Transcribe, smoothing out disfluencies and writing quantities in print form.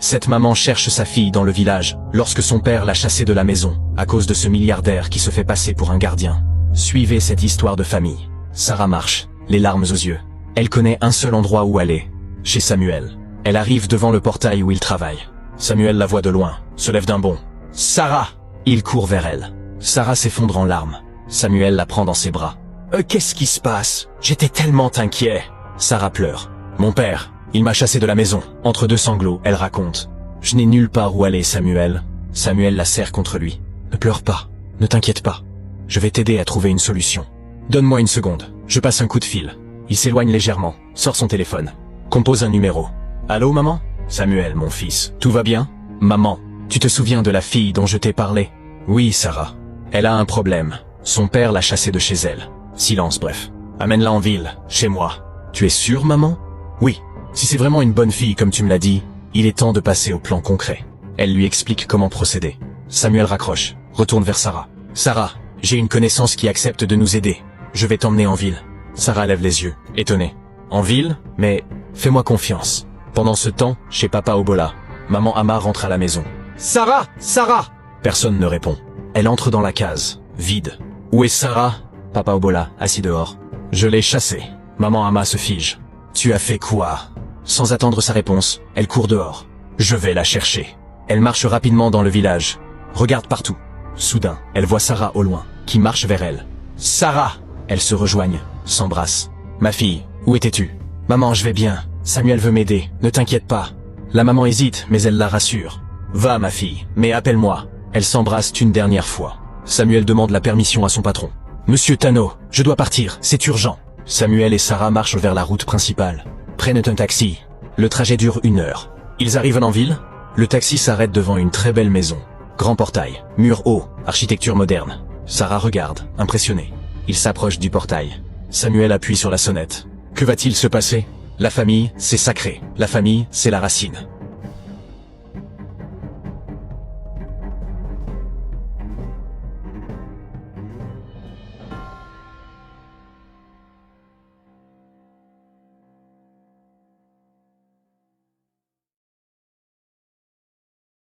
Cette maman cherche sa fille dans le village, lorsque son père l'a chassée de la maison, à cause de ce milliardaire qui se fait passer pour un gardien. Suivez cette histoire de famille. Sarah marche, les larmes aux yeux. Elle connaît un seul endroit où aller. Chez Samuel. Elle arrive devant le portail où il travaille. Samuel la voit de loin, se lève d'un bond. « Sarah !» Il court vers elle. Sarah s'effondre en larmes. Samuel la prend dans ses bras. « Qu'est-ce qui se passe? J'étais tellement inquiet !» Sarah pleure. « Mon père, il m'a chassé de la maison. » Entre deux sanglots, elle raconte. « Je n'ai nulle part où aller, Samuel. » Samuel la serre contre lui. « Ne pleure pas, ne t'inquiète pas. Je vais t'aider à trouver une solution. Donne-moi une seconde, je passe un coup de fil. » Il s'éloigne légèrement, sort son téléphone. Compose un numéro. « Allô, maman ? » « Samuel, mon fils, tout va bien ? » « Maman, tu te souviens de la fille dont je t'ai parlé ? » « Oui, Sarah. Elle a un problème. Son père l'a chassée de chez elle. » Silence, bref. « Amène-la en ville, chez moi. » « Tu es sûre, maman ? » « Oui. Si c'est vraiment une bonne fille comme tu me l'as dit, il est temps de passer au plan concret. » Elle lui explique comment procéder. Samuel raccroche, retourne vers Sarah. « Sarah, j'ai une connaissance qui accepte de nous aider. Je vais t'emmener en ville. » Sarah lève les yeux, étonnée. « En ville ? Mais fais-moi confiance. » Pendant ce temps, chez Papa Obola, maman Ama rentre à la maison. « Sarah ! Sarah !» Personne ne répond. Elle entre dans la case, vide. « Où est Sarah ?» Papa Obola, assis dehors. « Je l'ai chassée. » Maman Ama se fige. « Tu as fait quoi ?» Sans attendre sa réponse, elle court dehors. « Je vais la chercher. » Elle marche rapidement dans le village. Regarde partout. Soudain, elle voit Sarah au loin, qui marche vers elle. « Sarah !» Elles se rejoignent, s'embrassent. « Ma fille, où étais-tu ?»« Maman, je vais bien. Samuel veut m'aider, ne t'inquiète pas. » La maman hésite, mais elle la rassure. « Va, ma fille, mais appelle-moi. » Elles s'embrassent une dernière fois. Samuel demande la permission à son patron. « Monsieur Tano, je dois partir, c'est urgent. » Samuel et Sarah marchent vers la route principale. Prennent un taxi. Le trajet dure 1 heure. Ils arrivent en ville. Le taxi s'arrête devant une très belle maison. Grand portail, mur haut, architecture moderne. Sarah regarde, impressionnée. Il s'approche du portail. Samuel appuie sur la sonnette. Que va-t-il se passer ? La famille, c'est sacré. La famille, c'est la racine.